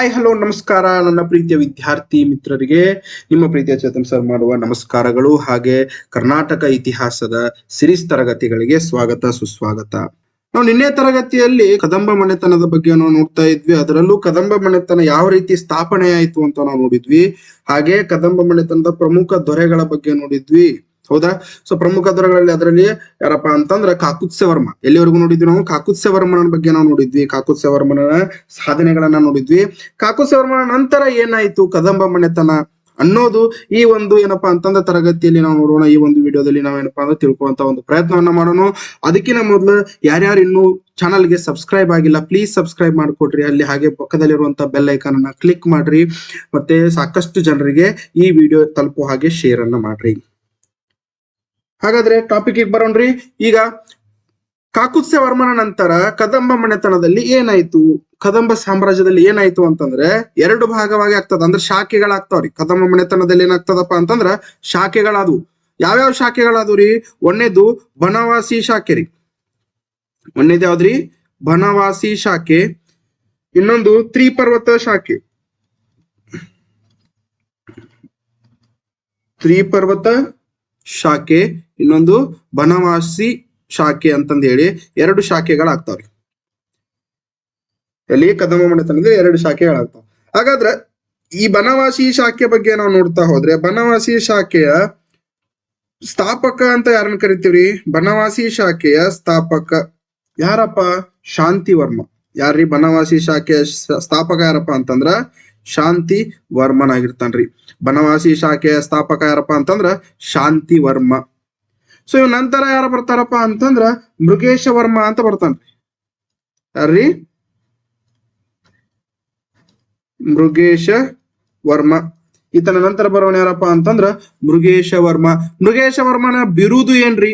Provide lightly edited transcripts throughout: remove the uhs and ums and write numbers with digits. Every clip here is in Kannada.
ಹಾಯ್ ಹಲೋ ನಮಸ್ಕಾರ ನನ್ನ ಪ್ರೀತಿಯ ವಿದ್ಯಾರ್ಥಿ ಮಿತ್ರರಿಗೆ ನಿಮ್ಮ ಪ್ರೀತಿಯ ಚೇತನ್ ಸರ್ ಮಾಡುವ ನಮಸ್ಕಾರಗಳು. ಹಾಗೆ ಕರ್ನಾಟಕ ಇತಿಹಾಸದ ಸಿರೀಸ್ ತರಗತಿಗಳಿಗೆ ಸ್ವಾಗತ ಸುಸ್ವಾಗತ. ನಾವು ನಿನ್ನೆ ತರಗತಿಯಲ್ಲಿ ಕದಂಬ ಮನೆತನದ ಬಗ್ಗೆ ನಾವು ನೋಡ್ತಾ ಇದ್ವಿ. ಅದರಲ್ಲೂ ಕದಂಬ ಮನೆತನ ಯಾವ ರೀತಿ ಸ್ಥಾಪನೆ ಆಯ್ತು ಅಂತ ನಾವು ನೋಡಿದ್ವಿ. ಹಾಗೆ ಕದಂಬ ಮನೆತನದ ಪ್ರಮುಖ ದೊರೆಗಳ ಬಗ್ಗೆ ನೋಡಿದ್ವಿ, ಹೌದಾ? ಸೊ ಪ್ರಮುಖ ದೊರೆಗಳಲ್ಲಿ ಅದರಲ್ಲಿ ಯಾರಪ್ಪ ಅಂತಂದ್ರ ಕಾಕುತ್ಸ್ಯ ವರ್ಮ. ಎಲ್ಲಿವರೆಗೂ ನೋಡಿದ್ವಿ ನಾವು? ಕಾಕುತ್ಸ್ಯ ವರ್ಮನ ಬಗ್ಗೆ ನಾವು ನೋಡಿದ್ವಿ. ಕಾಕುತ್ಸ್ಯ ವರ್ಮನ ಸಾಧನೆಗಳನ್ನ ನೋಡಿದ್ವಿ. ಕಾಕುತ್ಸ್ಯ ವರ್ಮನ ನಂತರ ಏನಾಯ್ತು ಕದಂಬ ಮನೆತನ ಅನ್ನೋದು ಈ ಒಂದು ಏನಪ್ಪಾ ಅಂತಂದ್ರೆ ತರಗತಿಯಲ್ಲಿ ನಾವು ನೋಡೋಣ. ಈ ಒಂದು ವಿಡಿಯೋದಲ್ಲಿ ನಾವೇನಪ್ಪಾ ಅಂದ್ರೆ ತಿಳ್ಕೊಳ್ಳುವಂತ ಒಂದು ಪ್ರಯತ್ನವನ್ನ ಮಾಡೋಣ. ಅದಕ್ಕಿಂತ ಮೊದಲು ಯಾರ್ಯಾರು ಇನ್ನೂ ಚಾನಲ್ಗೆ ಸಬ್ಸ್ಕ್ರೈಬ್ ಆಗಿಲ್ಲ, ಪ್ಲೀಸ್ ಸಬ್ಸ್ಕ್ರೈಬ್ ಮಾಡ್ಕೊಡ್ರಿ. ಅಲ್ಲಿ ಹಾಗೆ ಪಕ್ಕದಲ್ಲಿರುವಂತ ಬೆಲ್ ಐಕಾನ್ ಅನ್ನ ಕ್ಲಿಕ್ ಮಾಡ್ರಿ. ಮತ್ತೆ ಸಾಕಷ್ಟು ಜನರಿಗೆ ಈ ವಿಡಿಯೋ ತಲುಪುವ ಹಾಗೆ ಶೇರ್ ಅನ್ನ ಮಾಡ್ರಿ. ಹಾಗಾದ್ರೆ ಟಾಪಿಕ್ ಬರೋಣ್ರಿ. ಈಗ ಕಾಕುತ್ಸ್ಯ ವರ್ಮನ ನಂತರ ಕದಂಬ ಮನೆತನದಲ್ಲಿ ಏನಾಯ್ತು, ಕದಂಬ ಸಾಮ್ರಾಜ್ಯದಲ್ಲಿ ಏನಾಯ್ತು ಅಂತಂದ್ರೆ ಎರಡು ಭಾಗವಾಗಿ ಆಗ್ತದ, ಅಂದ್ರೆ ಶಾಖೆಗಳಾಗ್ತಾವ್ರಿ. ಕದಂಬ ಮನೆತನದಲ್ಲಿ ಏನಾಗ್ತದಪ್ಪ ಅಂತಂದ್ರ ಶಾಖೆಗಳಾದವು. ಯಾವ್ಯಾವ ಶಾಖೆಗಳಾದವ್ರಿ? ಒಂದೇದು ಬನವಾಸಿ ಶಾಖೆ ರೀ. ಒಂದೇದು ಯಾವ್ದ್ರಿ? ಬನವಾಸಿ ಶಾಖೆ. ಇನ್ನೊಂದು ತ್ರಿಪರ್ವತ ಶಾಖೆ. ತ್ರಿಪರ್ವತ ಶಾಖೆ, ಇನ್ನೊಂದು ಬನವಾಸಿ ಶಾಖೆ ಅಂತಂದ ಹೇಳಿ ಎರಡು ಶಾಖೆಗಳಾಗ್ತಾವ್ರಿ. ಎಲ್ಲಿ? ಕದಂಬ ಮನೆತನದ ಎರಡು ಶಾಖೆಗಳಾಗ್ತಾವ. ಹಾಗಾದ್ರೆ ಈ ಬನವಾಸಿ ಶಾಖೆ ಬಗ್ಗೆ ನಾವು ನೋಡ್ತಾ ಹೋದ್ರೆ, ಬನವಾಸಿ ಶಾಖೆಯ ಸ್ಥಾಪಕ ಅಂತ ಯಾರನ್ನ ಕರಿತೀವ್ರಿ? ಬನವಾಸಿ ಶಾಖೆಯ ಸ್ಥಾಪಕ ಯಾರಪ್ಪ? ಶಾಂತಿವರ್ಮ. ಯಾರ್ರಿ? ಬನವಾಸಿ ಶಾಖೆಯ ಸ್ಥಾಪಕ ಯಾರಪ್ಪ ಅಂತಂದ್ರ ಶಾಂತಿ ವರ್ಮನಾಗಿರ್ತಾನ್ರಿ. ಬನವಾಸಿ ಶಾಖೆಯ ಸ್ಥಾಪಕ ಯಾರಪ್ಪ ಅಂತಂದ್ರ ಶಾಂತಿವರ್ಮ. ಸೊ ಇವ್ ನಂತರ ಯಾರು ಬರ್ತಾರಪ್ಪ ಅಂತಂದ್ರ ಮೃಗೇಶ ವರ್ಮ ಅಂತ ಬರ್ತಾನ್ರಿ. ಯಾರ್ರಿ? ಮೃಗೇಶ ವರ್ಮ. ಈತನ ನಂತರ ಬರೋಣ ಯಾರಪ್ಪ ಅಂತಂದ್ರ ಮೃಗೇಶ ವರ್ಮ. ಮೃಗೇಶ ವರ್ಮನ ಬಿರುದು ಏನ್ರಿ?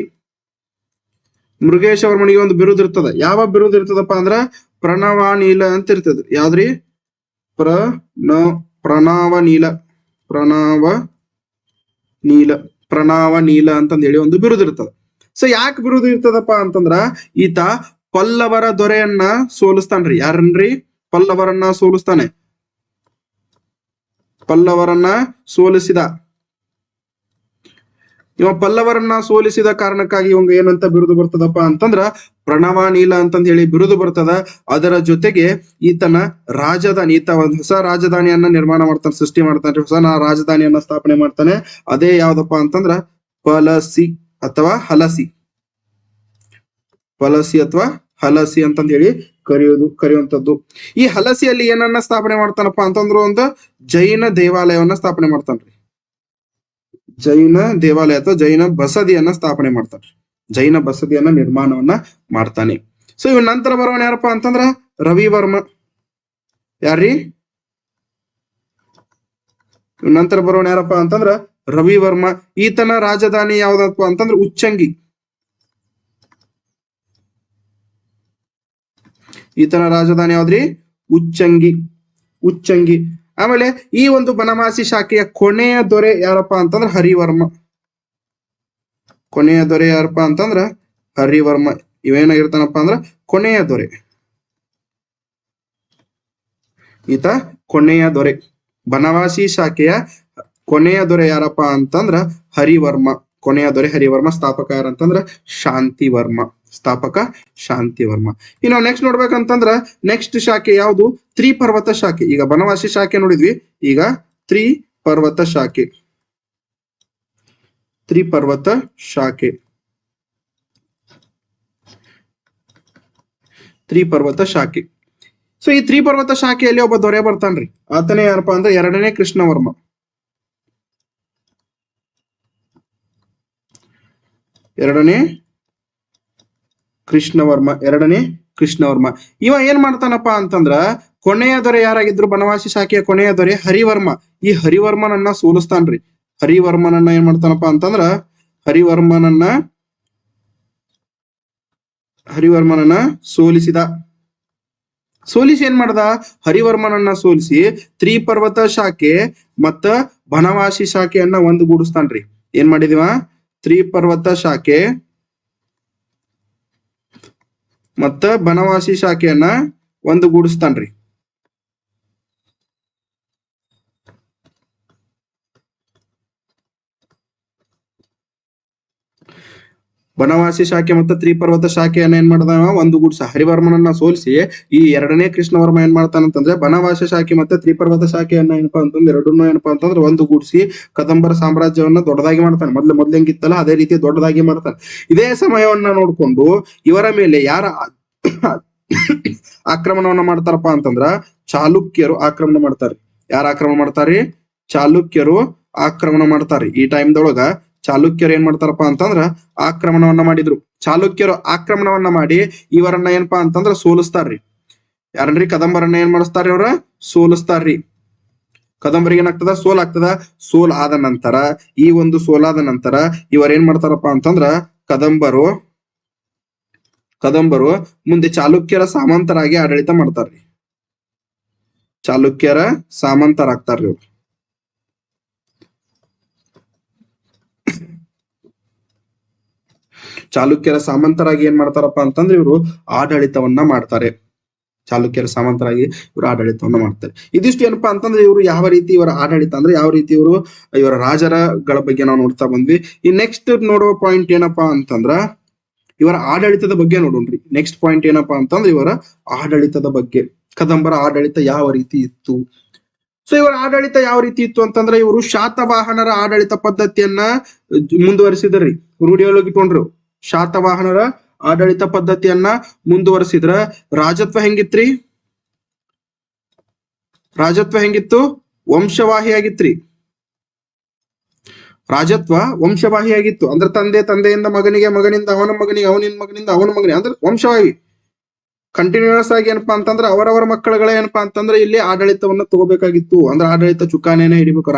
ಮೃಗೇಶ ವರ್ಮನಿಗೆ ಒಂದು ಬಿರುದು ಇರ್ತದ. ಯಾವ ಬಿರುದು ಇರ್ತದಪ್ಪ ಅಂದ್ರ ಪ್ರಣವಾನೀಲ ಅಂತ ಇರ್ತದ. ಯಾವ್ದ್ರಿ? ಪ್ರಣಾವನೀಲ. ಪ್ರಣಾವನೀಲ ಅಂತಂದ ಹೇಳಿ ಒಂದು ಬಿರುದು ಇರ್ತದ. ಸೊ ಯಾಕೆ ಬಿರುದು ಇರ್ತದಪ್ಪ ಅಂತಂದ್ರ ಈತ ಪಲ್ಲವರ ದೊರೆಯನ್ನ ಸೋಲಿಸ್ತಾನ್ರಿ. ಯಾರನ್ರಿ? ಪಲ್ಲವರನ್ನ ಸೋಲಿಸ್ತಾನೆ. ಪಲ್ಲವರನ್ನ ಸೋಲಿಸಿದ ಇವ ಪಲ್ಲವರನ್ನ ಸೋಲಿಸಿದ ಕಾರಣಕ್ಕಾಗಿ ಇವಂಗ ಏನಂತ ಬಿರುದು ಬರ್ತದಪ್ಪ ಅಂತಂದ್ರ ಪ್ರಣವಾನೀಲ ಅಂತಂದ ಹೇಳಿ ಬಿರುದು ಬರ್ತದ. ಅದರ ಜೊತೆಗೆ ಈತನ ರಾಜಧಾನಿ, ಈತ ಒಂದು ಹೊಸ ರಾಜಧಾನಿಯನ್ನ ನಿರ್ಮಾಣ ಮಾಡ್ತಾನೆ, ಸೃಷ್ಟಿ ಮಾಡ್ತಾನೆ, ಹೊಸ ರಾಜಧಾನಿಯನ್ನ ಸ್ಥಾಪನೆ ಮಾಡ್ತಾನೆ. ಅದೇ ಯಾವ್ದಪ್ಪ ಅಂತಂದ್ರ ಪಲಸಿ ಅಥವಾ ಹಲಸಿ. ಪಲಸಿ ಅಥವಾ ಹಲಸಿ ಅಂತಂದ ಹೇಳಿ ಕರೆಯುವಂತದ್ದು. ಈ ಹಲಸಿಯಲ್ಲಿ ಏನನ್ನ ಸ್ಥಾಪನೆ ಮಾಡ್ತಾನಪ್ಪ ಅಂತಂದ್ರ ಒಂದು ಜೈನ ದೇವಾಲಯವನ್ನ ಸ್ಥಾಪನೆ ಮಾಡ್ತಾನ್ರಿ. ಜೈನ ದೇವಾಲಯ ಅಥವಾ ಜೈನ ಬಸದಿಯನ್ನ ಸ್ಥಾಪನೆ ಮಾಡ್ತಾನೆ. ಜೈನ ಬಸದಿಯನ್ನ ನಿರ್ಮಾಣವನ್ನ ಮಾಡ್ತಾನೆ. ಸೊ ಇವ್ ನಂತರ ಬರೋಣ ಯಾರಪ್ಪ ಅಂತಂದ್ರ ರವಿವರ್ಮ. ಯಾರ್ರಿ? ಇವ್ ನಂತರ ಬರೋಣ ಯಾರಪ್ಪ ಅಂತಂದ್ರ ರವಿವರ್ಮ. ಈತನ ರಾಜಧಾನಿ ಯಾವ್ದಪ್ಪ ಅಂತಂದ್ರ ಉಚ್ಚಂಗಿ. ಈತನ ರಾಜಧಾನಿ ಯಾವ್ದ್ರಿ? ಉಚ್ಚಂಗಿ. ಆಮೇಲೆ ಈ ಒಂದು ಬನವಾಸಿ ಶಾಖೆಯ ಕೊನೆಯ ದೊರೆ ಯಾರಪ್ಪ ಅಂತಂದ್ರ ಹರಿವರ್ಮ. ಕೊನೆಯ ದೊರೆ ಯಾರಪ್ಪ ಅಂತಂದ್ರ ಹರಿವರ್ಮ. ಇವೇನಾಗಿರ್ತಾನಪ್ಪ ಅಂದ್ರ ಕೊನೆಯ ದೊರೆ. ಈತ ಕೊನೆಯ ದೊರೆ. ಬನವಾಸಿ ಶಾಖೆಯ ಕೊನೆಯ ದೊರೆ ಯಾರಪ್ಪ ಅಂತಂದ್ರ ಹರಿವರ್ಮ. ಕೊನೆಯ ದೊರೆ ಹರಿವರ್ಮ. ಸ್ಥಾಪಕ ಯಾರಂತಂದ್ರ ಶಾಂತಿವರ್ಮ. ಸ್ಥಾಪಕ ಶಾಂತಿವರ್ಮ. ಇನ್ನು ನೆಕ್ಸ್ಟ್ ನೋಡ್ಬೇಕಂತಂದ್ರ ನೆಕ್ಸ್ಟ್ ಶಾಖೆ ಯಾವುದು? ತ್ರಿಪರ್ವತ ಶಾಖೆ. ಈಗ ಬನವಾಸಿ ಶಾಖೆ ನೋಡಿದ್ವಿ, ಈಗ ತ್ರಿಪರ್ವತ ಶಾಖೆ. ತ್ರಿಪರ್ವತ ಶಾಖೆ. ತ್ರಿಪರ್ವತ ಶಾಖೆ. ಸೊ ಈ ತ್ರಿಪರ್ವತ ಶಾಖೆಯಲ್ಲಿ ಒಬ್ಬ ದೊರೆ ಬರ್ತಾನ್ರಿ. ಆತನೇ ಯಾರಪ್ಪ ಅಂದ್ರೆ ಎರಡನೇ ಕೃಷ್ಣವರ್ಮ. ಎರಡನೇ ಕೃಷ್ಣವರ್ಮ. ಇವ ಏನ್ ಮಾಡ್ತಾನಪ್ಪ ಅಂತಂದ್ರ ಕೊನೆಯ ದೊರೆ ಯಾರಾಗಿದ್ರು ಬನವಾಸಿ ಶಾಖೆಯ ಕೊನೆಯ ದೊರೆ ಹರಿವರ್ಮ. ಈ ಹರಿವರ್ಮನನ್ನ ಸೋಲಿಸ್ತಾನ್ರಿ. ಹರಿವರ್ಮನನ್ನ ಏನ್ ಮಾಡ್ತಾನಪ್ಪ ಅಂತಂದ್ರ ಹರಿವರ್ಮನನ್ನ ಸೋಲಿಸಿ ಏನ್ ಮಾಡ್ದ? ಹರಿವರ್ಮನನ್ನ ಸೋಲಿಸಿ ತ್ರಿಪರ್ವತ ಶಾಖೆ ಮತ್ತ ಬನವಾಸಿ ಶಾಖೆಯನ್ನ ಒಂದುಗೂಡಿಸ್ತಾನ್ರಿ. ಏನ್ ಮಾಡಿದಿವ? ತ್ರಿಪರ್ವತ ಶಾಖೆ ಮತ್ತ ಬನವಾಸಿ ಶಾಖೆಯನ್ನ ಒಂದುಗೂಡಿಸ್ತಾನ್ರಿ. ಬನವಾಸಿ ಶಾಖೆ ಮತ್ತು ತ್ರಿಪರ್ವತ ಶಾಖೆಯನ್ನ ಏನ್ ಮಾಡ್ದಾವ ಒಂದು ಗೂಡ್ಸ ಹರಿವರ್ಮನನ್ನ ಸೋಲಿಸಿ ಈ ಎರಡನೇ ಕೃಷ್ಣವರ್ಮ ಏನ್ ಮಾಡ್ತಾನಂತಂದ್ರೆ ಬನವಾಸಿ ಶಾಖೆ ಮತ್ತೆ ತ್ರಿಪರ್ವತ ಶಾಖೆಯನ್ನ ಏನಪ್ಪಾ ಅಂತಂದ್ರೆ ಎರಡನ್ನೂ ಏನಪ್ಪಾ ಅಂತಂದ್ರೆ ಒಂದು ಗೂಡ್ಸಿ ಕದಂಬರ ಸಾಮ್ರಾಜ್ಯವನ್ನ ದೊಡ್ಡದಾಗಿ ಮಾಡ್ತಾನೆ. ಮೊದ್ಲು ಹೆಂಗಿತ್ತಲ್ಲ ಅದೇ ರೀತಿ ದೊಡ್ಡದಾಗಿ ಮಾಡ್ತಾನೆ. ಇದೇ ಸಮಯವನ್ನ ನೋಡ್ಕೊಂಡು ಇವರ ಮೇಲೆ ಯಾರ ಆಕ್ರಮಣವನ್ನ ಮಾಡ್ತಾರಪ್ಪ ಅಂತಂದ್ರ ಚಾಲುಕ್ಯರು ಆಕ್ರಮಣ ಮಾಡ್ತಾರೆ. ಯಾರು ಆಕ್ರಮಣ ಮಾಡ್ತಾರಿ? ಚಾಲುಕ್ಯರು ಆಕ್ರಮಣ ಮಾಡ್ತಾರೆ. ಈ ಟೈಮ್ದೊಳಗ ಚಾಲುಕ್ಯರು ಏನ್ ಮಾಡ್ತಾರಪ್ಪ ಅಂತಂದ್ರ ಆಕ್ರಮಣವನ್ನ ಮಾಡಿದ್ರು. ಚಾಲುಕ್ಯರು ಆಕ್ರಮಣವನ್ನ ಮಾಡಿ ಇವರನ್ನ ಏನಪ್ಪಾ ಅಂತಂದ್ರ ಸೋಲಿಸ್ತಾರ್ರಿ. ಯಾರನ್ರಿ? ಕದಂಬರನ್ನ ಏನ್ ಮಾಡಿಸ್ತಾರ್ರಿ? ಅವ್ರ ಸೋಲಿಸ್ತಾರ್ರಿ. ಕದಂಬರಿಗೆ ಏನಾಗ್ತದ? ಸೋಲಾಗ್ತದ. ಸೋಲ್ ಆದ ನಂತರ ಈ ಒಂದು ಸೋಲಾದ ನಂತರ ಇವರೇನ್ ಮಾಡ್ತಾರಪ್ಪ ಅಂತಂದ್ರ ಕದಂಬರು ಮುಂದೆ ಚಾಲುಕ್ಯರ ಸಾಮಂತರಾಗಿ ಆಡಳಿತ ಮಾಡ್ತಾರ್ರಿ. ಚಾಲುಕ್ಯರ ಸಾಮಂತರಾಗ್ತಾರ್ರಿ ಇವ್ರು. ಚಾಲುಕ್ಯರ ಸಾಮಂತರಾಗಿ ಏನ್ ಮಾಡ್ತಾರಪ್ಪ ಅಂತಂದ್ರೆ ಇವರು ಆಡಳಿತವನ್ನ ಮಾಡ್ತಾರೆ. ಚಾಲುಕ್ಯರ ಸಾಮಂತರಾಗಿ ಇವರು ಆಡಳಿತವನ್ನ ಮಾಡ್ತಾರೆ. ಇದಿಷ್ಟು ಏನಪ್ಪಾ ಅಂತಂದ್ರೆ ಇವರು ಯಾವ ರೀತಿ ಇವರ ಆಡಳಿತ ಅಂದ್ರೆ ಯಾವ ರೀತಿ ಇವರ ರಾಜರಗಳ ಬಗ್ಗೆ ನಾವು ನೋಡ್ತಾ ಬಂದ್ವಿ. ಈ ನೆಕ್ಸ್ಟ್ ನೋಡುವ ಪಾಯಿಂಟ್ ಏನಪ್ಪಾ ಅಂತಂದ್ರ ಇವರ ಆಡಳಿತದ ಬಗ್ಗೆ ನೋಡೋಣ್ರಿ. ನೆಕ್ಸ್ಟ್ ಪಾಯಿಂಟ್ ಏನಪ್ಪಾ ಅಂತಂದ್ರೆ ಇವರ ಆಡಳಿತದ ಬಗ್ಗೆ. ಕದಂಬರ ಆಡಳಿತ ಯಾವ ರೀತಿ ಇತ್ತು? ಸೊ ಇವರ ಆಡಳಿತ ಯಾವ ರೀತಿ ಇತ್ತು ಅಂತಂದ್ರೆ ಇವರು ಶಾತವಾಹನರ ಆಡಳಿತ ಪದ್ಧತಿಯನ್ನ ಮುಂದುವರಿಸಿದ್ರಿ. ರೂಢಿಯೊಳಗಿಟ್ಕೊಂಡ್ರು. ಶಾತವಾಹನರ ಆಡಳಿತ ಪದ್ಧತಿಯನ್ನ ಮುಂದುವರಿಸಿದ್ರ ರಾಜತ್ವ ಹೆಂಗಿತ್ರಿ? ರಾಜತ್ವ ಹೆಂಗಿತ್ತು? ವಂಶವಾಹಿಯಾಗಿತ್ರಿ. ರಾಜತ್ವ ವಂಶವಾಹಿಯಾಗಿತ್ತು. ಅಂದ್ರೆ ತಂದೆಯಿಂದ ಮಗನಿಗೆ, ಮಗನಿಂದ ಅವನ ಮಗನಿಗೆ, ಮಗನಿಂದ ಅವನ ಮಗನಿಗೆ, ಅಂದ್ರೆ ವಂಶವಾಹಿ ಕಂಟಿನ್ಯೂಸ್ ಆಗಿ ಏನಪ್ಪಾ ಅಂತಂದ್ರೆ ಅವರವರ ಮಕ್ಕಳುಗಳ ಏನಪ್ಪಾ ಅಂತಂದ್ರೆ ಇಲ್ಲಿ ಆಡಳಿತವನ್ನ ತಗೋಬೇಕಾಗಿತ್ತು. ಅಂದ್ರೆ ಆಡಳಿತ ಚುಕ್ಕಾಣಿಯನ್ನ ಹಿಡಿಬೇಕು.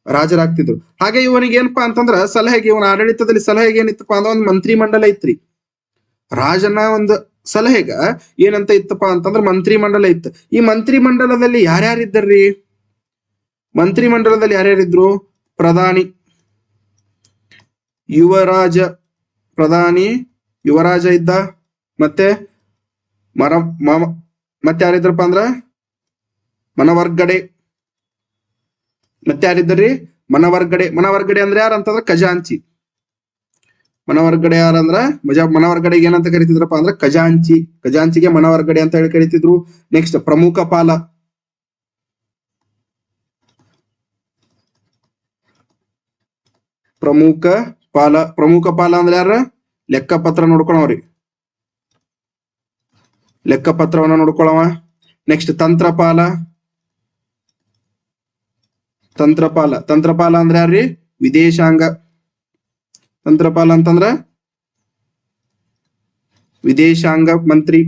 ರಾಜರಾಗ್ತಿದ್ರು. ಹಾಗೆ ಇವನಿಗೆ ಏನಪ್ಪಾ ಅಂತಂದ್ರ ಸಲಹೆಗೆ, ಇವನ ಆಡಳಿತದಲ್ಲಿ ಸಲಹೆಗೆ ಏನಿತ್ತಪ್ಪ ಅಂದ್ರೆ ಒಂದು ಮಂತ್ರಿ ಮಂಡಲ ಇತ್ರಿ. ರಾಜನ ಒಂದು ಸಲಹೆಗ ಏನಂತ ಇತ್ತಪ್ಪ ಅಂತಂದ್ರ ಮಂತ್ರಿ ಮಂಡಲ ಇತ್ತು. ಈ ಮಂತ್ರಿ ಮಂಡಲದಲ್ಲಿ ಯಾರ್ಯಾರಿದ್ದರ್ರಿ? ಮಂತ್ರಿ ಮಂಡಲದಲ್ಲಿ ಯಾರ್ಯಾರಿದ್ರು? ಪ್ರಧಾನಿ, ಯುವರಾಜ ಇದ್ದ. ಮತ್ತೆ ಮತ್ತೆ ಯಾರಿದ್ರಪ್ಪ ಅಂದ್ರ ಮನವರ್ಗಡೆ. ಮತ್ತೆ ಯಾರಿದ್ದರಿ? ಮನವರ್ಗಡೆ ಅಂದ್ರೆ ಯಾರಂತಂದ್ರ ಖಜಾಂಚಿ. ಮನವರ್ಗಡೆ ಯಾರಂದ್ರ ಮನವರ್ಗಡೆಗೆ ಏನಂತ ಕರಿತಿದ್ರಪ್ಪ ಅಂದ್ರ ಖಜಾಂಚಿಗೆ ಮನವರ್ಗಡೆ ಅಂತ ಹೇಳಿ ಕರಿತಿದ್ರು. ನೆಕ್ಸ್ಟ್ ಪ್ರಮುಖ ಪಾಲ. ಪ್ರಮುಖ ಪಾಲ ಅಂದ್ರೆ ಯಾರ? ಲೆಕ್ಕಪತ್ರ ನೋಡ್ಕೊಳವ್ರಿ. ಲೆಕ್ಕಪತ್ರವನ್ನ ನೋಡ್ಕೊಳವ. ನೆಕ್ಸ್ಟ್ ತಂತ್ರಪಾಲ ಅಂದ್ರೆ ಯಾರ್ರಿ? ವಿದೇಶಾಂಗ. ತಂತ್ರಪಾಲ ಅಂತಂದ್ರ ವಿದೇಶಾಂಗ ಮಂತ್ರಿ.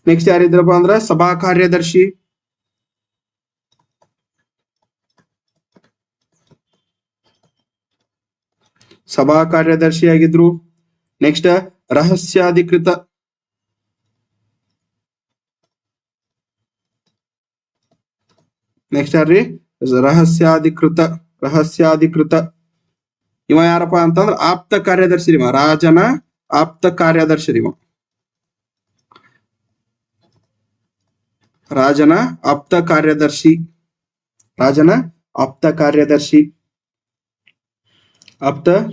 ನೆಕ್ಸ್ಟ್ ಯಾರಿದ್ರಪ್ಪ ಅಂದ್ರ ಸಭಾ ಕಾರ್ಯದರ್ಶಿ. ಆಗಿದ್ರು. ನೆಕ್ಸ್ಟ್ ರಹಸ್ಯಾಧಿಕೃತ. ನೆಕ್ಸ್ಟ್ ಯಾರ್ರಿ? ರಹಸ್ಯಾಧಿಕೃತ. ಇವ ಯಾರಪ್ಪ ಅಂತಂದ್ರ ಆಪ್ತ ಕಾರ್ಯದರ್ಶಿ. ರಾಜನ ಆಪ್ತ ಕಾರ್ಯದರ್ಶಿ. ರಾಜನ ಆಪ್ತ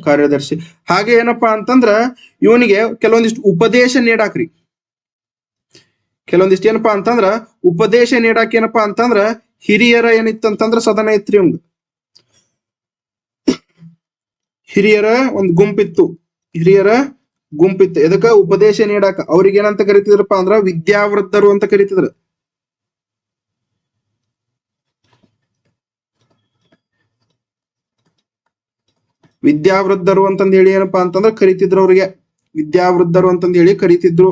ಕಾರ್ಯದರ್ಶಿ. ಹಾಗೆ ಏನಪ್ಪಾ ಅಂತಂದ್ರ ಇವನಿಗೆ ಕೆಲವೊಂದಿಷ್ಟು ಉಪದೇಶ ನೀಡಾಕ್ರಿ. ಏನಪ್ಪಾ ಅಂತಂದ್ರ ಉಪದೇಶ ನೀಡಾಕ ಏನಪ್ಪಾ ಅಂತಂದ್ರ ಹಿರಿಯರ ಏನಿತ್ತಂತಂದ್ರ ಸದನ ಇತ್ರಿ. ಅವಂಗ ಹಿರಿಯರ ಒಂದು ಗುಂಪಿತ್ತು. ಎದಕ್ಕ? ಉಪದೇಶ ನೀಡಾಕ. ಅವ್ರಿಗೆ ಏನಂತ ಕರಿತಿದ್ರಪ್ಪ ಅಂದ್ರ ವಿದ್ಯಾವೃದ್ಧರು ಅಂತ ಕರಿತಿದ್ರ. ವಿದ್ಯಾವೃದ್ಧರು ಅಂತಂದ ಹೇಳಿ ಏನಪ್ಪಾ ಅಂತಂದ್ರ ಕರಿತಿದ್ರು. ಅವ್ರಿಗೆ ವಿದ್ಯಾವೃದ್ಧರು ಅಂತಂದ ಹೇಳಿ ಕರಿತಿದ್ರು.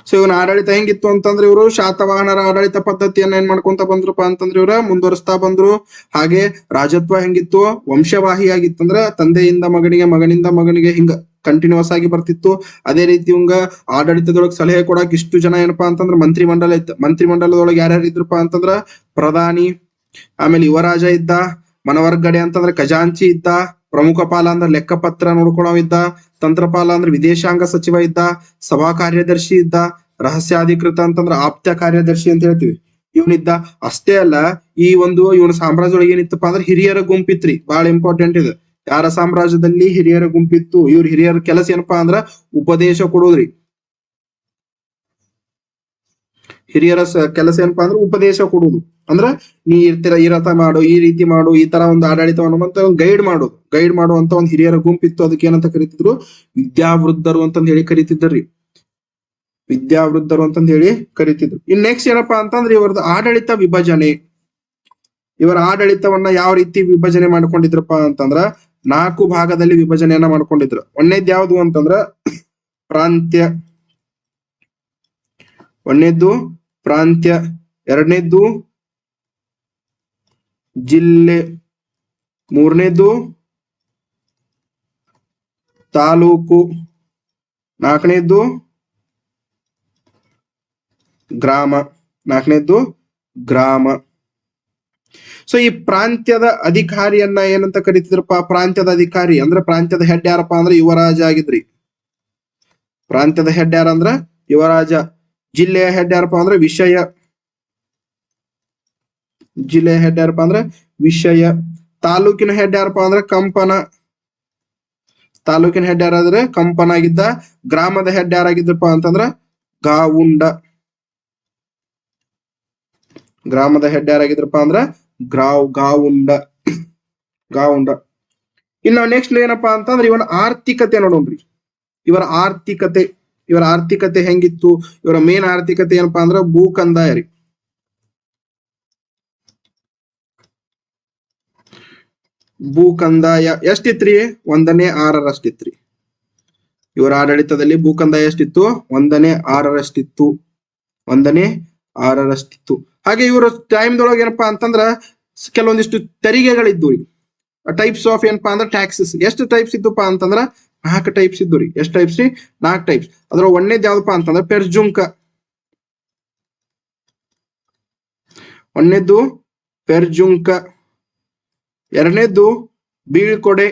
ಸೊ ಇವನ ಆಡಳಿತ ಹೆಂಗಿತ್ತು ಅಂತಂದ್ರೆ ಇವರು ಶಾತವಾಹನರ ಆಡಳಿತ ಪದ್ಧತಿಯನ್ನ ಏನ್ ಮಾಡ್ಕೊಂತ ಬಂದ್ರಪ್ಪ ಅಂತಂದ್ರೆ ಇವ್ರ ಮುಂದುವರಿಸ್ತಾ ಬಂದ್ರು. ಹಾಗೆ ರಾಜತ್ವ ಹೆಂಗಿತ್ತು? ವಂಶವಾಹಿಯಾಗಿತ್ತು. ಅಂದ್ರ ತಂದೆಯಿಂದ ಮಗನಿಗೆ, ಮಗನಿಂದ ಮಗನಿಗೆ ಹಿಂಗ ಕಂಟಿನ್ಯೂಸ್ ಆಗಿ ಬರ್ತಿತ್ತು. ಅದೇ ರೀತಿ ಇವಂಗ ಆಡಳಿತದೊಳಗೆ ಸಲಹೆ ಕೊಡಕ್ ಇಷ್ಟು ಜನ ಏನಪ್ಪಾ ಅಂತಂದ್ರ ಮಂತ್ರಿ ಮಂಡಲ ಇತ್ತು. ಮಂತ್ರಿ ಮಂಡಲದೊಳಗೆ ಯಾರ್ಯಾರು ಇದ್ರಪ್ಪ ಅಂತಂದ್ರ ಪ್ರಧಾನಿ, ಆಮೇಲೆ ಯುವರಾಜ ಇದ್ದ, ಮನವರ್ಗಡೆ ಅಂತಂದ್ರೆ ಖಜಾಂಚಿ ಇದ್ದ, ಪ್ರಮುಖ ಪಾಲ ಅಂದ್ರೆ ಲೆಕ್ಕಪತ್ರ ನೋಡ್ಕೊಳವ್ ಇದ್ದ, ತಂತ್ರಪಾಲ ಅಂದ್ರೆ ವಿದೇಶಾಂಗ ಸಚಿವ ಇದ್ದ, ಸಭಾ ಕಾರ್ಯದರ್ಶಿ ಇದ್ದ, ರಹಸ್ಯಾಧಿಕೃತ ಅಂತಂದ್ರ ಆಪ್ತ ಕಾರ್ಯದರ್ಶಿ ಅಂತ ಹೇಳ್ತೀವಿ, ಇವನಿದ್ದ. ಅಷ್ಟೇ ಅಲ್ಲ, ಈ ಒಂದು ಇವನ ಸಾಮ್ರಾಜ್ಯದೊಳಗೆ ಏನಿತ್ತಪ್ಪ ಅಂದ್ರೆ ಹಿರಿಯರ ಗುಂಪಿತ್ರಿ, ಬಹಳ ಇಂಪಾರ್ಟೆಂಟ್ ಇದು. ಯಾರ ಸಾಮ್ರಾಜ್ಯದಲ್ಲಿ ಹಿರಿಯರ ಗುಂಪಿತ್ತು, ಇವ್ರ ಹಿರಿಯರ ಕೆಲಸ ಏನಪ್ಪಾ ಅಂದ್ರ ಉಪದೇಶ ಕೊಡೋದ್ರಿ. ಹಿರಿಯರ ಕೆಲಸ ಏನಪ್ಪಾ ಅಂದ್ರೆ ಉಪದೇಶ ಕೊಡುವುದು. ಅಂದ್ರ ನೀ ಈ ರಥ ಮಾಡು, ಈ ರೀತಿ ಮಾಡು, ಈ ತರ ಒಂದು ಆಡಳಿತವನ್ನು ಗೈಡ್ ಮಾಡುವಂತ ಒಂದು ಹಿರಿಯರ ಗುಂಪಿತ್ತು. ಅದಕ್ಕೆ ಏನಂತ ಕರಿತಿದ್ರು, ವಿದ್ಯಾವೃದ್ಧರು ಅಂತಂದ್ ಹೇಳಿ ಕರಿತಿದ್ದರ್ರಿ. ವಿದ್ಯಾವೃದ್ಧರು ಅಂತಂದ್ ಹೇಳಿ ಕರಿತಿದ್ರು. ಇನ್ ನೆಕ್ಸ್ಟ್ ಏನಪ್ಪಾ ಅಂತಂದ್ರೆ ಇವರದ್ದು ಆಡಳಿತ ವಿಭಜನೆ. ಇವರ ಆಡಳಿತವನ್ನ ಯಾವ ರೀತಿ ವಿಭಜನೆ ಮಾಡ್ಕೊಂಡಿದ್ರಪ್ಪ ಅಂತಂದ್ರ 4 ಭಾಗದಲ್ಲಿ ವಿಭಜನೆಯನ್ನ ಮಾಡ್ಕೊಂಡಿದ್ರು. ಒಂದೇದ್ ಯಾವ್ದು ಅಂತಂದ್ರ ಪ್ರಾಂತ್ಯ, ಒಂದೇದ್ದು ಪ್ರಾಂತ್ಯ, ಎರಡನೇದ್ದು ಜಿಲ್ಲೆ, ಮೂರನೇದ್ದು ತಾಲೂಕು, ನಾಲ್ಕನೇದ್ದು ಗ್ರಾಮ. ಸೊ ಈ ಪ್ರಾಂತ್ಯದ ಅಧಿಕಾರಿಯನ್ನ ಏನಂತ ಕರಿತಿದ್ರಪ್ಪ, ಪ್ರಾಂತ್ಯದ ಅಧಿಕಾರಿ ಅಂದ್ರೆ ಪ್ರಾಂತ್ಯದ ಹೆಡ್ ಯಾರಪ್ಪ ಅಂದ್ರೆ ಯುವರಾಜ ಆಗಿದ್ರಿ. ಪ್ರಾಂತ್ಯದ ಹೆಡ್ ಯಾರಂದ್ರ ಯುವರಾಜ. ಜಿಲ್ಲೆಯ ಹೆಡ್ ಯಾರಪ್ಪ ಅಂದ್ರೆ ಜಿಲ್ಲೆಯ ಹೆಡ್ ಯಾರಪ್ಪ ಅಂದ್ರೆ ವಿಷಯ. ತಾಲೂಕಿನ ಹೆಡ್ ಯಾರಪ್ಪ ಅಂದ್ರೆ ತಾಲೂಕಿನ ಹೆಡ್ ಯಾರಾದ್ರೆ ಕಂಪನ ಆಗಿದ್ದ. ಗ್ರಾಮದ ಹೆಡ್ ಯಾರಾಗಿದ್ರಪ್ಪ ಅಂತಂದ್ರ ಗಾವುಂಡ. ಗ್ರಾಮದ ಹೆಡ್ ಯಾರಾಗಿದ್ರಪ್ಪ ಅಂದ್ರ ಗಾವುಂಡ. ಇನ್ನು ನೆಕ್ಸ್ಟ್ ಏನಪ್ಪಾ ಅಂತಂದ್ರೆ ಇವನ ಆರ್ಥಿಕತೆ ನೋಡೋಣ್ರಿ. ಇವರ ಆರ್ಥಿಕತೆ ಹೆಂಗಿತ್ತು? ಇವರ ಮೇನ್ ಆರ್ಥಿಕತೆ ಏನಪ್ಪಾ ಅಂದ್ರ ಭೂ ಕಂದಾಯ ರೀ. ಭೂ ಕಂದಾಯ ಎಷ್ಟಿತ್ರಿ? 1ನೇ 6ರಷ್ಟಿತ್ರಿ. ಇವರ ಆಡಳಿತದಲ್ಲಿ ಭೂ ಕಂದಾಯ ಎಷ್ಟಿತ್ತು? 1ನೇ 6ರಷ್ಟಿತ್ತು. 1ನೇ 6ರಷ್ಟಿತ್ತು. ಹಾಗೆ ಇವರ ಟೈಮ್ದೊಳಗೆ ಏನಪ್ಪಾ ಅಂತಂದ್ರ ಕೆಲವೊಂದಿಷ್ಟು ತೆರಿಗೆಗಳಿದ್ದು ರೀ. ಟೈಪ್ಸ್ ಆಫ್ ಏನಪ್ಪಾ ಅಂದ್ರೆ ಟ್ಯಾಕ್ಸಸ್. ಎಷ್ಟು ಟೈಪ್ಸ್ ಇದ್ದುಪ್ಪ ಅಂತಂದ್ರ 4 ಟೈಪ್ಸ್ ಇದ್ದು ರೀ. ಎಷ್ಟು ಟೈಪ್ಸ್ ರೀ? 4 ಟೈಪ್ಸ್. ಅದ್ರ ಒಂದೇದ್ ಯಾವ್ದಪ್ಪ ಅಂತಂದ್ರ ಪೆರ್ಜುಂಕ. ಒಂದೇದ್ದು ಪೆರ್ಜುಂಕ, ಎರಡನೇದ್ದು ಬೀಳ್ಕೊಡೆ,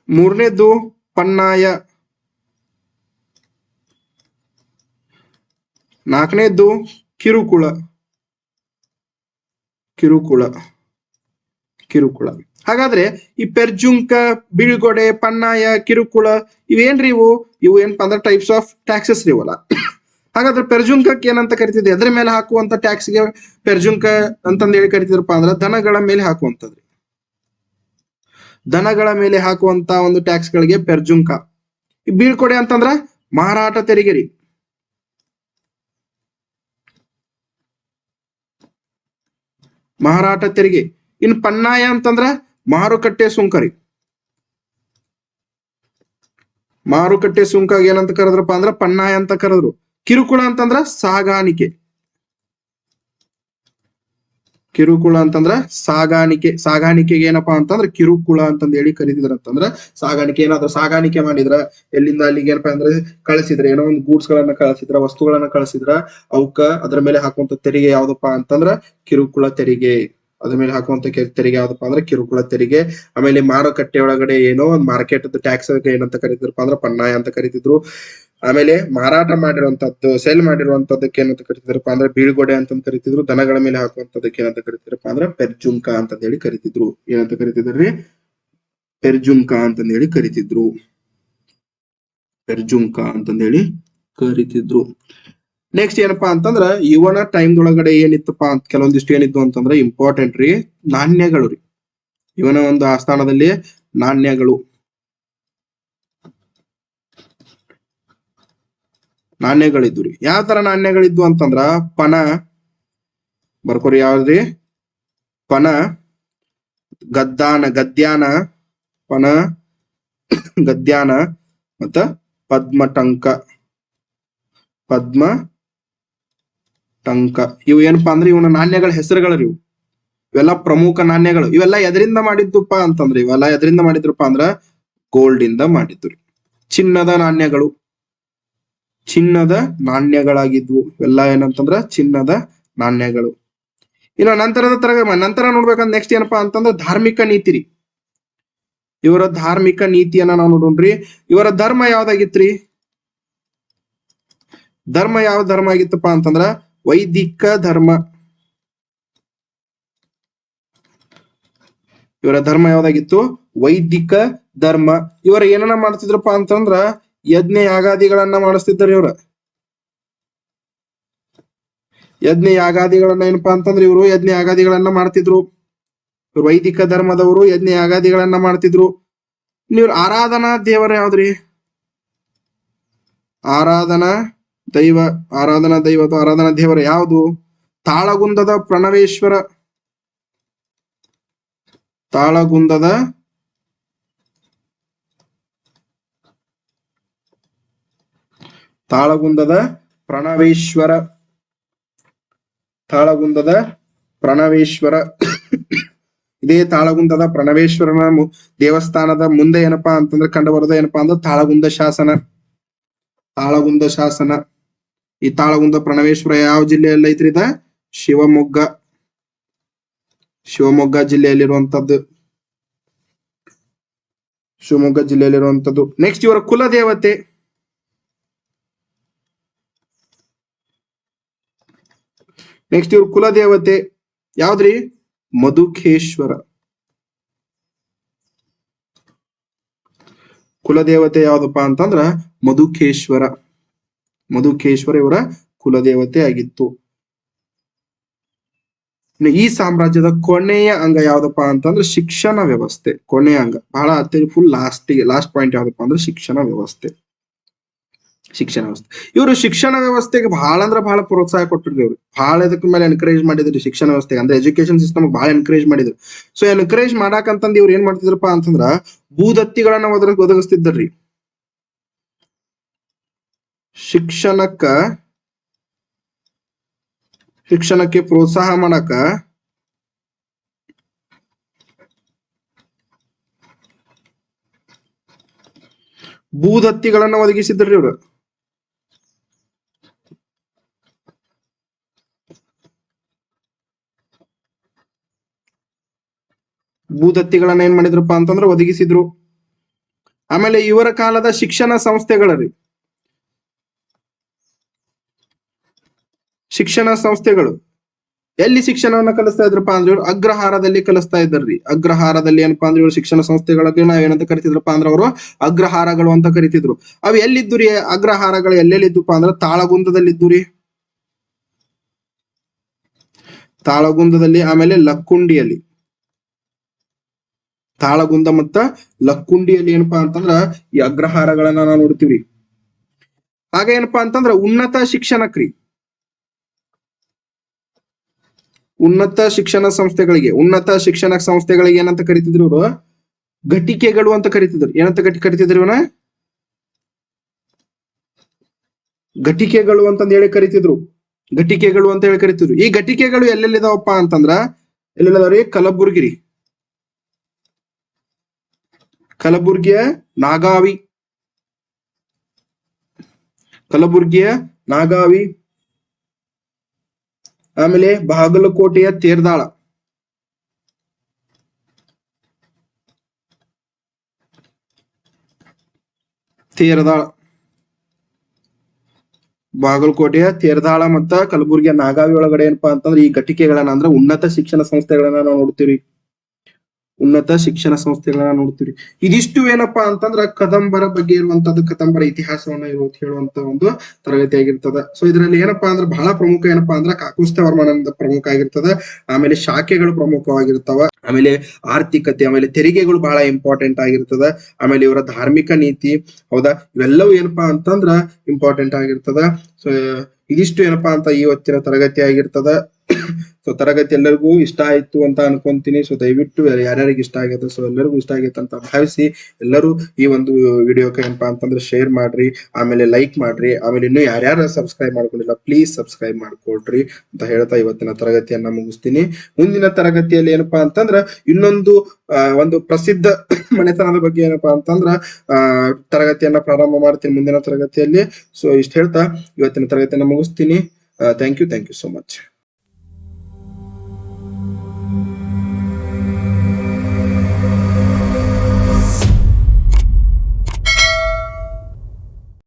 ಮೂರನೇದ್ದು ಪನ್ನಾಯ, ನಾಲ್ಕನೇದ್ದು ಕಿರುಕುಳ. ಹಾಗಾದ್ರೆ ಈ ಪೆರ್ಜುಂಕ, ಬೀಳ್ಕೊಡೆ, ಪನ್ನಾಯ, ಕಿರುಕುಳ ಇವೇನ್ರಿ? ಇವು ಏನಪ್ಪಾ ಅಂದ್ರೆ ಟೈಪ್ಸ್ ಆಫ್ ಟ್ಯಾಕ್ಸಸ್ ರೀ ಇವಲ್ಲ. ಹಾಗಾದ್ರೆ ಪೆರ್ಜುಂಕಕ್ಕೆ ಏನಂತ ಕರಿತಿದ್ವಿ? ಎದ್ರ ಮೇಲೆ ಹಾಕುವಂತ ಟ್ಯಾಕ್ಸ್ಗೆ ಪೆರ್ಜುಂಕ ಅಂತಂದ್ ಹೇಳಿ ಕರಿತಿದ್ರಪ್ಪ ಅಂದ್ರ ದನಗಳ ಮೇಲೆ ಹಾಕುವಂತದ್ರಿ. ದನಗಳ ಮೇಲೆ ಹಾಕುವಂತ ಒಂದು ಟ್ಯಾಕ್ಸ್ ಗಳಿಗೆ ಪೆರ್ಜುಂಕ. ಈ ಬೀಳ್ಕೊಡೆ ಅಂತಂದ್ರ ಮಾರಾಟ ತೆರಿಗೆ ರೀ. ಮಾರಾಟ ತೆರಿಗೆ. ಇನ್ ಪನ್ನಾಯ ಅಂತಂದ್ರ ಮಾರುಕಟ್ಟೆ ಸುಂಕ ರೀ. ಮಾರುಕಟ್ಟೆ ಸುಂಕ ಏನಂತ ಕರೆದ್ರಪ್ಪ ಅಂದ್ರ ಪನ್ನಾಯ ಅಂತ ಕರೆದ್ರು. ಕಿರುಕುಳ ಅಂತಂದ್ರ ಸಾಗಾಣಿಕೆ. ಸಾಗಾಣಿಕೆಗೆ ಏನಪ್ಪಾ ಅಂತಂದ್ರ ಕಿರುಕುಳ ಅಂತಂದ್ ಹೇಳಿ ಕರೀತಿದ್ರ. ಅಂತಂದ್ರ ಸಾಗಾಣಿಕೆ, ಏನಾದ್ರು ಸಾಗಾಣಿಕೆ ಮಾಡಿದ್ರ, ಎಲ್ಲಿಂದ ಅಲ್ಲಿಗೆ ಏನಪ್ಪಾ ಅಂದ್ರೆ ಕಳಿಸಿದ್ರ, ಏನೋ ಒಂದು ಗೂಡ್ಸ್ ಗಳನ್ನ ಕಳಿಸಿದ್ರ, ವಸ್ತುಗಳನ್ನ ಕಳಿಸಿದ್ರ, ಅವಕ್ಕ ಅದ್ರ ಮೇಲೆ ಹಾಕುವಂತ ತೆರಿಗೆ ಯಾವ್ದಪ್ಪಾ ಅಂತಂದ್ರ ಕಿರುಕುಳ ತೆರಿಗೆ. ಅದ್ರ ಮೇಲೆ ಹಾಕುವಂತ ತೆರಿಗೆ ಯಾವ್ದಪ್ಪ ಅಂದ್ರೆ ಕಿರುಕುಳ ತೆರಿಗೆ. ಆಮೇಲೆ ಮಾರುಕಟ್ಟೆ ಒಳಗಡೆ ಏನೋ ಒಂದು ಮಾರ್ಕೆಟ್ ಟ್ಯಾಕ್ಸ್ ಏನಂತ ಕರಿತಿದ್ರಪ್ಪ ಅಂದ್ರೆ ಪನ್ನಾಯ ಅಂತ ಕರಿತಿದ್ರು. ಆಮೇಲೆ ಮಾರಾಟ ಮಾಡಿರುವಂತದ್ದು, ಸೇಲ್ ಮಾಡಿರುವಂತದ್ದಕ್ಕೆ ಏನಂತ ಕರಿತಿದ್ರಪ್ಪ ಅಂದ್ರೆ ಬೀಳ್ಗೊಡೆ ಅಂತ ಕರಿತಿದ್ರು. ದನಗಳ ಮೇಲೆ ಹಾಕುವಂತದಕ್ಕೆ ಏನಂತ ಕರಿತಿದ್ರಪ್ಪ ಅಂದ್ರೆ ಪೆರ್ಜುಂಕ ಅಂತಂದ್ ಹೇಳಿ ಕರಿತಿದ್ರು. ಏನಂತ ಕರಿತಿದ್ರಿ? ಪೆರ್ಜುಂಕ ಅಂತಂದ್ ಹೇಳಿ ಕರಿತಿದ್ರು. ನೆಕ್ಸ್ಟ್ ಏನಪ್ಪಾ ಅಂತಂದ್ರ ಇವನ ಟೈಮ್ದೊಳಗಡೆ ಏನಿತ್ತಪ್ಪ ಅಂತ ಕೆಲವೊಂದಿಷ್ಟು ಏನಿದ್ದು ಅಂತಂದ್ರ ಇಂಪಾರ್ಟೆಂಟ್ ರೀ, ನಾಣ್ಯಗಳು ರೀ. ಇವನ ಒಂದು ಆಸ್ಥಾನದಲ್ಲಿ ನಾಣ್ಯಗಳಿದ್ದು ರೀ. ಯಾವ ತರ ನಾಣ್ಯಗಳಿದ್ವು ಅಂತಂದ್ರ ಪಣ, ಬರ್ಕೋರಿ ಯಾವ್ದ್ರಿ? ಪಣ, ಗದ್ಯಾನ, ಮತ್ತ ಪದ್ಮಟಂಕ. ಇವು ಏನಪ್ಪಾ ಅಂದ್ರೆ ಇವನ ನಾಣ್ಯಗಳ ಹೆಸರುಗಳು ರೀ. ಇವೆಲ್ಲ ಪ್ರಮುಖ ನಾಣ್ಯಗಳು. ಇವೆಲ್ಲ ಎದರಿಂದ ಮಾಡಿದ್ದುಪ್ಪ ಅಂತಂದ್ರೆ ಎದರಿಂದ ಮಾಡಿದ್ರಪ್ಪ ಅಂದ್ರ ಗೋಲ್ಡ್ ಇಂದ ಮಾಡಿದ್ರು. ಚಿನ್ನದ ನಾಣ್ಯಗಳಾಗಿದ್ವು ಇವೆಲ್ಲ. ಏನಂತಂದ್ರ ಚಿನ್ನದ ನಾಣ್ಯಗಳು. ಇನ್ನು ನಂತರ ನೋಡ್ಬೇಕಂದ್ರೆ ನೆಕ್ಸ್ಟ್ ಏನಪ್ಪಾ ಅಂತಂದ್ರ ಧಾರ್ಮಿಕ ನೀತಿ ರೀ. ಇವರ ಧಾರ್ಮಿಕ ನೀತಿಯನ್ನ ನಾವು ನೋಡೋಣ್ರಿ. ಇವರ ಧರ್ಮ ಯಾವ್ದಾಗಿತ್ರಿ? ಧರ್ಮ ಯಾವ ಧರ್ಮ ಆಗಿತ್ತಪ್ಪ ಅಂತಂದ್ರ ವೈದಿಕ ಧರ್ಮ. ಇವರ ಧರ್ಮ ಯಾವ್ದಾಗಿತ್ತು? ವೈದಿಕ ಧರ್ಮ. ಇವರ ಏನನ್ನ ಮಾಡ್ತಿದ್ರಪ್ಪ ಅಂತಂದ್ರ ಯಜ್ಞ ಯಾಗಾದಿಗಳನ್ನ ಮಾಡಿಸ್ತಿದ್ದಾರೆ ಇವ್ರ. ಯಜ್ಞ ಯಾಗಾದಿಗಳನ್ನ ಏನಪ್ಪಾ ಅಂತಂದ್ರೆ ಇವರು ಯಜ್ಞ ಯಾಗಾದಿಗಳನ್ನ ಮಾಡ್ತಿದ್ರು. ವೈದಿಕ ಧರ್ಮದವರು ಯಜ್ಞ ಯಾಗಾದಿಗಳನ್ನ ಮಾಡ್ತಿದ್ರು. ಇವ್ರ ಆರಾಧನಾ ದೇವರ ಯಾವ್ದ್ರಿ? ಆರಾಧನಾ ದೈವ ಅಥವಾ ಆರಾಧನಾ ದೇವರ ಯಾವುದು? ತಾಳಗುಂದದ ಪ್ರಣವೇಶ್ವರ. ತಾಳಗುಂದದ ಪ್ರಣವೇಶ್ವರ. ತಾಳಗುಂದದ ಪ್ರಣವೇಶ್ವರ. ಇದೇ ತಾಳಗುಂದದ ಪ್ರಣವೇಶ್ವರನ ದೇವಸ್ಥಾನದ ಮುಂದೆ ಏನಪ್ಪಾ ಅಂತಂದ್ರೆ ಕಂಡು ಬರೋದು ಏನಪ್ಪಾ ಅಂದ್ರೆ ತಾಳಗುಂದ ಶಾಸನ. ತಾಳಗುಂದ ಶಾಸನ. ಈ ತಾಳಗುಂದ ಪ್ರಣವೇಶ್ವರ ಯಾವ ಜಿಲ್ಲೆಯಲ್ಲಿ ಐತ್ರಿ? ಇದ ಶಿವಮೊಗ್ಗ. ಶಿವಮೊಗ್ಗ ಜಿಲ್ಲೆಯಲ್ಲಿರುವಂತದ್ದು. ಶಿವಮೊಗ್ಗ ಜಿಲ್ಲೆಯಲ್ಲಿರುವಂತದ್ದು. ನೆಕ್ಸ್ಟ್ ಇವರ ಕುಲ ದೇವತೆ. ನೆಕ್ಸ್ಟ್ ಇವ್ರ ಕುಲ ದೇವತೆ ಯಾವ್ದ್ರಿ? ಮಧುಕೇಶ್ವರ. ಕುಲದೇವತೆ ಯಾವ್ದಪ್ಪ ಅಂತಂದ್ರ ಮಧುಕೇಶ್ವರ. ಮಧುಕೇಶ್ವರ ಇವರ ಕುಲದೇವತೆ ಆಗಿತ್ತು. ಈ ಸಾಮ್ರಾಜ್ಯದ ಕೊನೆಯ ಅಂಗ ಯಾವ್ದಪ್ಪ ಅಂತಂದ್ರೆ ಶಿಕ್ಷಣ ವ್ಯವಸ್ಥೆ. ಕೊನೆಯ ಅಂಗ ಬಹಳ ಫುಲ್ ಲಾಸ್ಟ್ ಪಾಯಿಂಟ್ ಯಾವ್ದಪ್ಪ ಅಂದ್ರೆ ಶಿಕ್ಷಣ ವ್ಯವಸ್ಥೆ. ಶಿಕ್ಷಣ ವ್ಯವಸ್ಥೆ. ಇವರು ಶಿಕ್ಷಣ ವ್ಯವಸ್ಥೆಗೆ ಬಹಳ ಅಂದ್ರೆ ಬಹಳ ಪ್ರೋತ್ಸಾಹ ಕೊಟ್ಟಿದ್ರು. ಇವ್ರು ಬಹಳ ಇದಕ್ಕ ಮೇಲೆ ಎನ್ಕರೇಜ್ ಮಾಡಿದ್ರು ಶಿಕ್ಷಣ ವ್ಯವಸ್ಥೆಗೆ. ಅಂದ್ರೆ ಎಜುಕೇಶನ್ ಸಿಸ್ಟಮ್ ಬಹಳ ಎನ್ಕರೇಜ್ ಮಾಡಿದ್ರು. ಸೊ ಎನ್ಕರೇಜ್ ಮಾಡಾಕಂತಂದ್ ಇವ್ರು ಏನ್ ಮಾಡ್ತಿದ್ರಪ್ಪ ಅಂತಂದ್ರ ಭೂದತ್ತಿಗಳನ್ನ ಒದಗಿಸ್ತಿದ್ರಿ. ಶಿಕ್ಷಣಕ್ಕೆ ಪ್ರೋತ್ಸಾಹ ಮಾಡಾಕ ಭೂದತ್ತಿಗಳನ್ನ ಒದಗಿಸಿದ್ರಿ ಇವ್ರು. ಭೂದತ್ತಿಗಳನ್ನ ಏನ್ ಮಾಡಿದ್ರಪ್ಪ ಅಂತಂದ್ರೆ ಒದಗಿಸಿದ್ರು. ಆಮೇಲೆ ಇವರ ಕಾಲದ ಶಿಕ್ಷಣ ಸಂಸ್ಥೆಗಳರಿ. ಶಿಕ್ಷಣ ಸಂಸ್ಥೆಗಳು ಎಲ್ಲಿ ಶಿಕ್ಷಣವನ್ನ ಕಲಿಸ್ತಾ ಇದ್ರಪ್ಪ ಅಂದ್ರೆ ಇವ್ರು ಅಗ್ರಹಾರದಲ್ಲಿ ಕಲಿಸ್ತಾ ಇದ್ದಾರ್ರಿ. ಅಗ್ರಹಾರದಲ್ಲಿ ಏನಪ್ಪಾ ಅಂದ್ರೆ ಇವ್ರು ಶಿಕ್ಷಣ ಸಂಸ್ಥೆಗಳಿಗೆ ನಾವ್ ಏನಂತ ಕರಿತಿದ್ರಪ್ಪ ಅಂದ್ರೆ ಅವರು ಅಗ್ರಹಾರಗಳು ಅಂತ ಕರಿತಿದ್ರು. ಅವ್ ಎಲ್ಲಿದ್ದು ರೀ? ಅಗ್ರಹಾರಗಳು ಎಲ್ಲೆಲ್ಲಿದ್ದಪ್ಪ ಅಂದ್ರೆ ತಾಳಗುಂದದಲ್ಲಿದ್ದು ರೀ. ತಾಳಗುಂದದಲ್ಲಿ, ಆಮೇಲೆ ಲಕ್ಕುಂಡಿಯಲ್ಲಿ. ತಾಳಗುಂದ ಮತ್ತ ಲಕ್ಕುಂಡಿಯಲ್ಲಿ ಏನಪ್ಪಾ ಅಂತಂದ್ರ ಈ ಅಗ್ರಹಾರಗಳನ್ನ ನಾವು ನೋಡ್ತೀವಿ. ಹಾಗ ಏನಪ್ಪಾ ಅಂತಂದ್ರ ಉನ್ನತ ಶಿಕ್ಷಣಕ್ರಿ. ಉನ್ನತ ಶಿಕ್ಷಣ ಸಂಸ್ಥೆಗಳಿಗೆ ಏನಂತ ಕರಿತಿದ್ರು ಇವರು? ಘಟಿಕೆಗಳು ಅಂತ ಕರಿತಿದ್ರು. ಏನಂತ ಕರಿತಿದ್ರು ಇವನ? ಘಟಿಕೆಗಳು ಅಂತಂದ್ ಹೇಳಿ ಕರಿತಿದ್ರು. ಘಟಿಕೆಗಳು ಅಂತ ಹೇಳಿ ಕರಿತಿದ್ರು. ಈ ಘಟಿಕೆಗಳು ಎಲ್ಲೆಲ್ಲಿದಾವಪ್ಪ ಅಂತಂದ್ರ ಎಲ್ಲೆಲ್ಲಿದಾವ್ರಿ? ಕಲಬುರ್ಗಿಯ ನಾಗಾವಿ, ಆಮೇಲೆ ಬಾಗಲಕೋಟೆಯ ತೇರದಾಳ, ಬಾಗಲಕೋಟೆಯ ತೇರದಾಳ ಮತ್ತ ಕಲಬುರ್ಗಿಯ ನಾಗಾವಿ ಒಳಗಡೆ ಏನಪ್ಪಾ ಅಂತಂದ್ರೆ ಈ ಘಟಿಕೆಗಳನ್ನ ಅಂದ್ರೆ ಉನ್ನತ ಶಿಕ್ಷಣ ಸಂಸ್ಥೆಗಳನ್ನ ನಾವು ನೋಡ್ತೀವಿ. ಇದಿಷ್ಟು ಏನಪ್ಪಾ ಅಂತಂದ್ರ ಕದಂಬರ ಬಗ್ಗೆ ಇರುವಂತದ್ದು, ಕದಂಬರ ಇತಿಹಾಸವನ್ನ ಹೇಳುವಂತ ಒಂದು ತರಗತಿ ಆಗಿರ್ತದ. ಸೊ ಇದರಲ್ಲಿ ಏನಪ್ಪಾ ಅಂದ್ರೆ ಬಹಳ ಪ್ರಮುಖ ಏನಪ್ಪಾ ಅಂದ್ರೆ ಕಾಕುಸ್ಥ ವರ್ಮನದ ಪ್ರಮುಖ ಆಗಿರ್ತದ. ಆಮೇಲೆ ಶಾಖೆಗಳು ಪ್ರಮುಖವಾಗಿರ್ತಾವ. ಆಮೇಲೆ ಆರ್ಥಿಕತೆ, ಆಮೇಲೆ ತೆರಿಗೆಗಳು ಬಹಳ ಇಂಪಾರ್ಟೆಂಟ್ ಆಗಿರ್ತದ. ಆಮೇಲೆ ಇವರ ಧಾರ್ಮಿಕ ನೀತಿ, ಹೌದಾ, ಇವೆಲ್ಲವೂ ಏನಪ್ಪಾ ಅಂತಂದ್ರ ಇಂಪಾರ್ಟೆಂಟ್ ಆಗಿರ್ತದ. ಸೊ ಇದಿಷ್ಟು ಏನಪ್ಪಾ ಅಂತ ಇವತ್ತಿನ ತರಗತಿ ಆಗಿರ್ತದ. ಸೊ ತರಗತಿ ಎಲ್ಲರಿಗೂ ಇಷ್ಟ ಆಯ್ತು ಅಂತ ಅನ್ಕೊಂತೀನಿ. ಸೊ ದಯವಿಟ್ಟು ಯಾರ್ಯಾರಿಗೆ ಇಷ್ಟ ಆಗೈತೆ, ಸೊ ಎಲ್ಲರಿಗೂ ಇಷ್ಟ ಆಗೈತೆ ಅಂತ ಭಾವಿಸಿ ಎಲ್ಲರೂ ಈ ಒಂದು ವಿಡಿಯೋಕ್ಕೆ ಏನಪ್ಪಾ ಅಂತಂದ್ರೆ ಶೇರ್ ಮಾಡ್ರಿ, ಆಮೇಲೆ ಲೈಕ್ ಮಾಡ್ರಿ, ಆಮೇಲೆ ಇನ್ನು ಯಾರ್ಯಾರು ಸಬ್ಸ್ಕ್ರೈಬ್ ಮಾಡ್ಕೊಂಡಿಲ್ಲ ಪ್ಲೀಸ್ ಸಬ್ಸ್ಕ್ರೈಬ್ ಮಾಡ್ಕೊಳ್ರಿ ಅಂತ ಹೇಳ್ತಾ ಇವತ್ತಿನ ತರಗತಿಯನ್ನ ಮುಗಿಸ್ತೀನಿ. ಮುಂದಿನ ತರಗತಿಯಲ್ಲಿ ಏನಪ್ಪಾ ಅಂತಂದ್ರ ಇನ್ನೊಂದು ಒಂದು ಪ್ರಸಿದ್ಧ ಮನೆತನದ ಬಗ್ಗೆ ಏನಪ್ಪಾ ಅಂತಂದ್ರ ತರಗತಿಯನ್ನ ಪ್ರಾರಂಭ ಮಾಡ್ತೀನಿ ಮುಂದಿನ ತರಗತಿಯಲ್ಲಿ. ಸೊ ಇಷ್ಟ ಹೇಳ್ತಾ ಇವತ್ತಿನ ತರಗತಿಯನ್ನ ಮುಗಿಸ್ತೀನಿ. Thank you so much.